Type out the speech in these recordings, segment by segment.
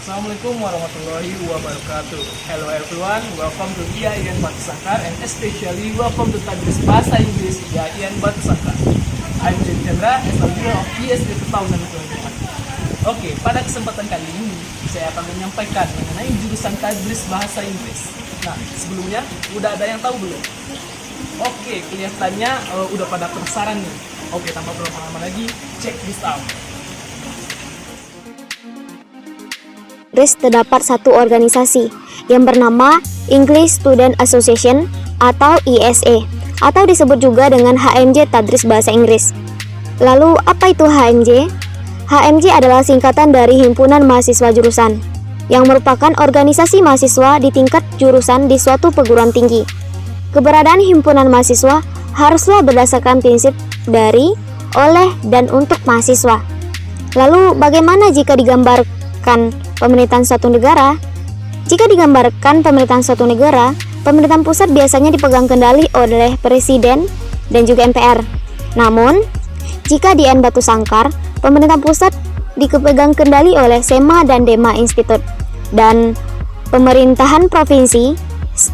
Assalamualaikum warahmatullahi wabarakatuh. Hello everyone, welcome to IAIN Batu Sangkar and especially welcome to Tadris Bahasa Inggris IAIN Batu Sangkar. I'm Jim Chandra, as a leader of ESD 2021. Oke, pada kesempatan kali ini saya akan menyampaikan mengenai jurusan Tadris Bahasa Inggris. Nah, sebelumnya udah ada yang tahu belum? Oke, kelihatannya udah pada penasaran nih. Oke, tanpa berlama-lama lagi, check this out. Terdapat satu organisasi yang bernama English Student Association atau ISA, atau disebut juga dengan HMJ Tadris Bahasa Inggris. Lalu apa itu HMJ? HMJ adalah singkatan dari Himpunan Mahasiswa Jurusan, yang merupakan organisasi mahasiswa di tingkat jurusan di suatu perguruan tinggi. Keberadaan himpunan mahasiswa haruslah berdasarkan prinsip dari, oleh, dan untuk mahasiswa. Lalu bagaimana jika digambarkan pemerintahan suatu negara? Jika digambarkan pemerintahan suatu negara, pemerintahan pusat biasanya dipegang kendali oleh Presiden dan juga MPR. Namun, jika di IAIN Batu Sangkar, pemerintahan pusat dipegang kendali oleh SEMA dan DEMA Institute, dan pemerintahan provinsi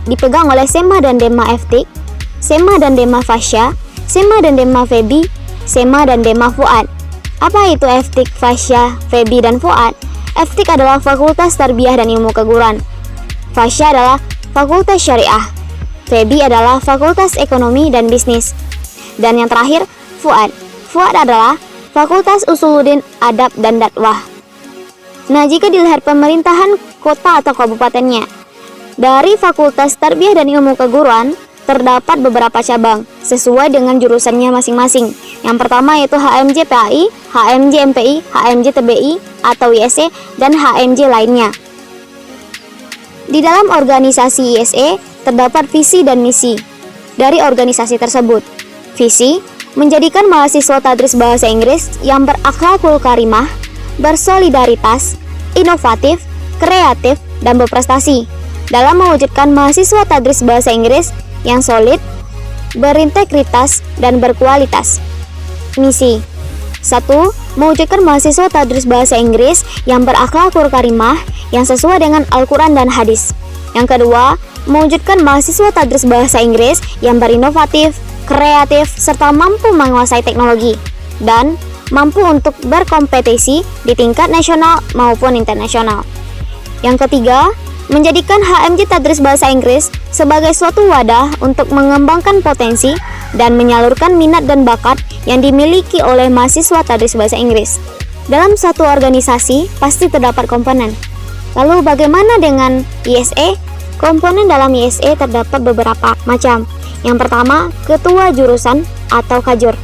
dipegang oleh SEMA dan DEMA FTIK, SEMA dan DEMA FASYA, SEMA dan DEMA FEBI, SEMA dan DEMA FUAD. Apa itu FTIK, FASYA, FEBI, dan FUAD? FTIK adalah Fakultas Tarbiyah dan Ilmu Keguruan. FASYA adalah Fakultas Syariah. FEBI adalah Fakultas Ekonomi dan Bisnis. Dan yang terakhir, FUAD. FUAD adalah Fakultas Usuluddin Adab dan Dakwah. Nah, jika dilihat pemerintahan kota atau kabupatennya, dari Fakultas Tarbiyah dan Ilmu Keguruan terdapat beberapa cabang sesuai dengan jurusannya masing-masing. Yang pertama yaitu HMJ PAI, HMJ MPI, HMJ TBI atau ISE, dan HMJ lainnya. Di dalam organisasi ISE terdapat visi dan misi dari organisasi tersebut. Visi menjadikan mahasiswa Tadris Bahasa Inggris yang berakhlakul karimah, bersolidaritas, inovatif, kreatif, dan berprestasi dalam mewujudkan mahasiswa Tadris Bahasa Inggris yang solid, berintegritas, dan berkualitas. Misi 1. Mewujudkan mahasiswa Tadris Bahasa Inggris yang berakhlakul karimah yang sesuai dengan Al-Quran dan Hadis. Yang kedua, mewujudkan mahasiswa Tadris Bahasa Inggris yang berinovatif, kreatif, serta mampu menguasai teknologi dan mampu untuk berkompetisi di tingkat nasional maupun internasional. Yang ketiga, menjadikan HMJ Tadris Bahasa Inggris sebagai suatu wadah untuk mengembangkan potensi dan menyalurkan minat dan bakat yang dimiliki oleh mahasiswa Tadris Bahasa Inggris. Dalam suatu organisasi pasti terdapat komponen. Lalu bagaimana dengan ISE? Komponen dalam ISE terdapat beberapa macam. Yang pertama, ketua jurusan atau kajur.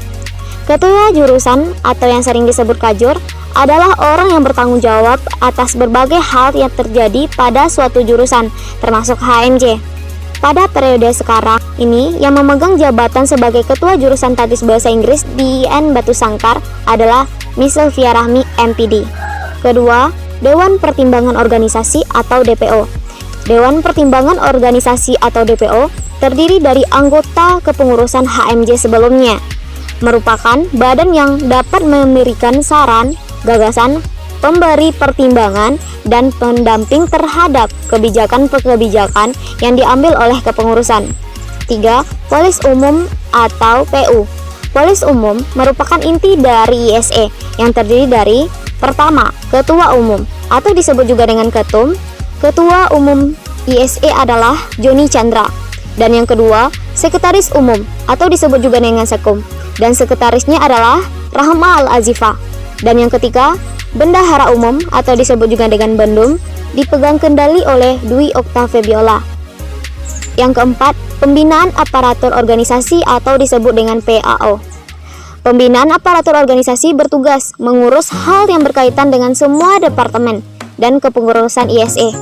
Ketua jurusan atau yang sering disebut kajur adalah orang yang bertanggung jawab atas berbagai hal yang terjadi pada suatu jurusan, termasuk HMJ. Pada periode sekarang ini, yang memegang jabatan sebagai ketua jurusan Tadris Bahasa Inggris di IAIN Batu Sangkar adalah Miss Sylvia Rahmi, MPD. Kedua, Dewan Pertimbangan Organisasi atau DPO. Dewan Pertimbangan Organisasi atau DPO terdiri dari anggota kepengurusan HMJ sebelumnya, merupakan badan yang dapat memberikan saran, gagasan, pemberi pertimbangan, dan pendamping terhadap kebijakan-kebijakan yang diambil oleh kepengurusan. 3. Polis Umum atau PU. Polis Umum merupakan inti dari ISE yang terdiri dari: pertama, Ketua Umum atau disebut juga dengan Ketum. Ketua Umum ISE adalah Joni Chandra. Dan yang kedua, Sekretaris Umum atau disebut juga dengan Sekum. Dan sekretarisnya adalah Rahma Al-Azifah. Dan yang ketiga, Bendahara Umum atau disebut juga dengan Bendum, dipegang kendali oleh Dwi Okta Febiola. Yang keempat, Pembinaan Aparatur Organisasi atau disebut dengan PAO. Pembinaan aparatur organisasi bertugas mengurus hal yang berkaitan dengan semua departemen dan kepengurusan ISE.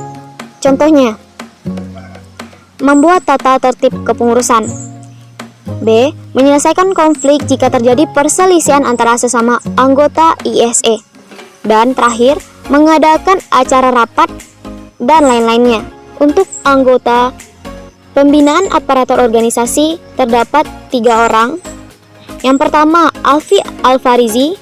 Contohnya, membuat tata tertib kepengurusan. B. Menyelesaikan konflik jika terjadi perselisihan antara sesama anggota ISE. Dan terakhir, mengadakan acara rapat dan lain-lainnya. Untuk anggota pembinaan aparatur organisasi terdapat 3 orang. Yang pertama, Alfi Alfarizi,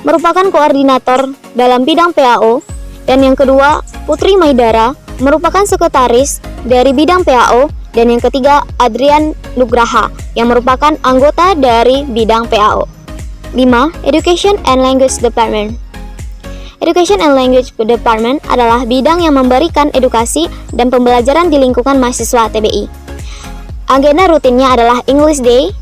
merupakan koordinator dalam bidang PAO. Dan yang kedua, Putri Maidara merupakan sekretaris dari bidang PAO. Dan yang ketiga, Adrian Nugraha yang merupakan anggota dari bidang PAO. 5. Education and Language Department. Education and Language Department adalah bidang yang memberikan edukasi dan pembelajaran di lingkungan mahasiswa TBI. Agenda rutinnya adalah English Day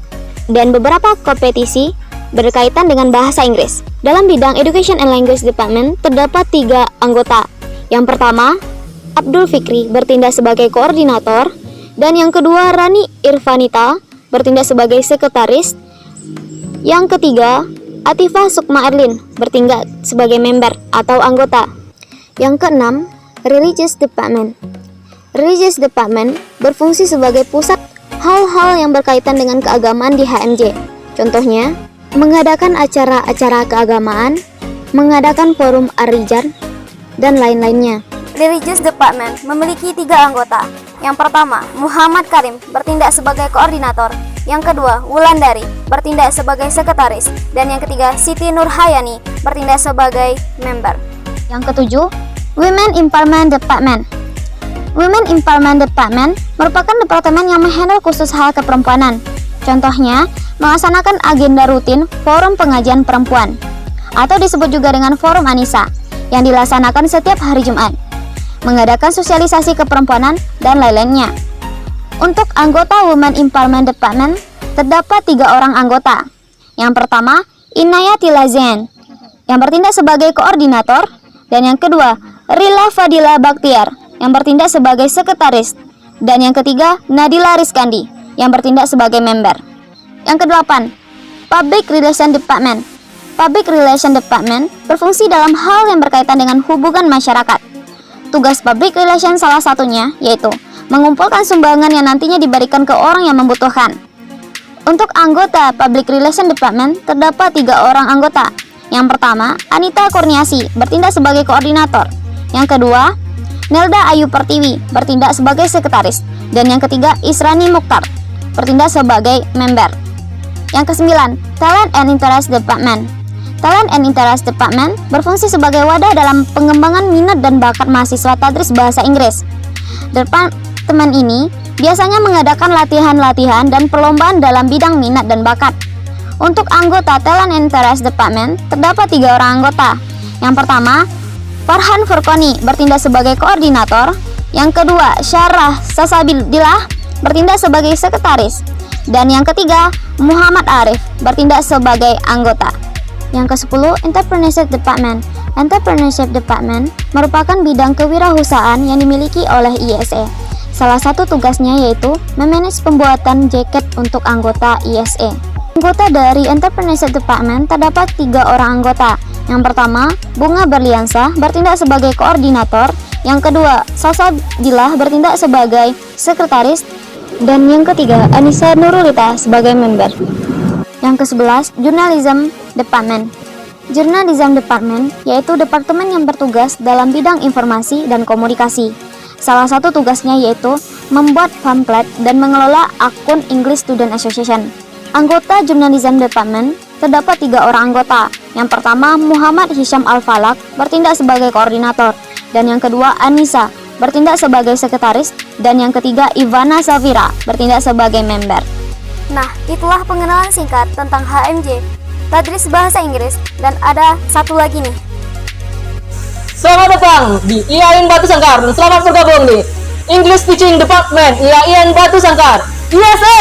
dan beberapa kompetisi berkaitan dengan bahasa Inggris. Dalam bidang Education and Language Department terdapat 3 anggota. Yang pertama, Abdul Fikri bertindak sebagai koordinator, dan yang kedua, Rani Irvanita bertindak sebagai sekretaris. Yang ketiga, Atifah Sukma Erlin bertindak sebagai member atau anggota. Yang keenam, Religious Department. Religious Department berfungsi sebagai pusat hal-hal yang berkaitan dengan keagamaan di HMJ. Contohnya, mengadakan acara-acara keagamaan, mengadakan forum Ar-Rijal, dan lain-lainnya. Religious Department memiliki 3 anggota. Yang pertama, Muhammad Karim bertindak sebagai koordinator. Yang kedua, Wulandari bertindak sebagai sekretaris. Dan yang ketiga, Siti Nurhayani bertindak sebagai member. Yang ketujuh, Women Empowerment Department. Women Empowerment Department merupakan departemen yang menghandle khusus hal keperempuanan. Contohnya, melaksanakan agenda rutin Forum Pengajian Perempuan atau disebut juga dengan Forum Anissa yang dilaksanakan setiap hari Jumat, mengadakan sosialisasi keperempuanan, dan lain-lainnya. Untuk anggota Women Empowerment Department, terdapat 3 orang anggota. Yang pertama, Inaya Tilazen, yang bertindak sebagai koordinator, dan yang kedua, Rila Fadila Baktiar, yang bertindak sebagai sekretaris, dan yang ketiga, Nadila Rizkandi, yang bertindak sebagai member. Yang kedelapan, Public Relation Department. Public Relation Department berfungsi dalam hal yang berkaitan dengan hubungan masyarakat. Tugas public relation salah satunya yaitu mengumpulkan sumbangan yang nantinya diberikan ke orang yang membutuhkan. Untuk anggota Public Relation Department terdapat 3 orang anggota. Yang pertama, Anita Kurniasi bertindak sebagai koordinator. Yang kedua, Nelda Ayu Pertiwi bertindak sebagai sekretaris. Dan yang ketiga, Israni Mukhtar bertindak sebagai member. Yang kesembilan, Talent and Interest Department. Talent and Interest Department berfungsi sebagai wadah dalam pengembangan minat dan bakat mahasiswa tadris bahasa Inggris. Departemen ini biasanya mengadakan latihan-latihan dan perlombaan dalam bidang minat dan bakat. Untuk anggota Talent and Interest Department terdapat 3 orang anggota. Yang pertama, Farhan Furqani bertindak sebagai koordinator. Yang kedua, Syarah Sasabilah bertindak sebagai sekretaris. Dan yang ketiga, Muhammad Arif bertindak sebagai anggota. Yang ke-10, Entrepreneurship Department. Entrepreneurship Department merupakan bidang kewirausahaan yang dimiliki oleh ISE. Salah satu tugasnya yaitu memanage pembuatan jaket untuk anggota ISE. Anggota dari Entrepreneurship Department terdapat 3 orang anggota. Yang pertama, Bunga Berliansa bertindak sebagai koordinator. Yang kedua, Sasa Dilah bertindak sebagai sekretaris. Dan yang ketiga, Anissa Nurulita sebagai member. Yang ke-11, Journalism Department. Journalism Department yaitu departemen yang bertugas dalam bidang informasi dan komunikasi. Salah satu tugasnya yaitu membuat pamflet dan mengelola akun English Student Association. Anggota Journalism Department terdapat 3 orang anggota. Yang pertama, Muhammad Hisham Al-Falak bertindak sebagai koordinator. Dan yang kedua, Anissa bertindak sebagai sekretaris. Dan yang ketiga, Ivana Safira bertindak sebagai member. Nah, itulah pengenalan singkat tentang HMJ, Tadris Bahasa Inggris, dan ada satu lagi nih. Selamat datang di IAIN Batu Sangkar dan selamat bergabung di English Teaching Department IAIN Batu Sangkar. USA!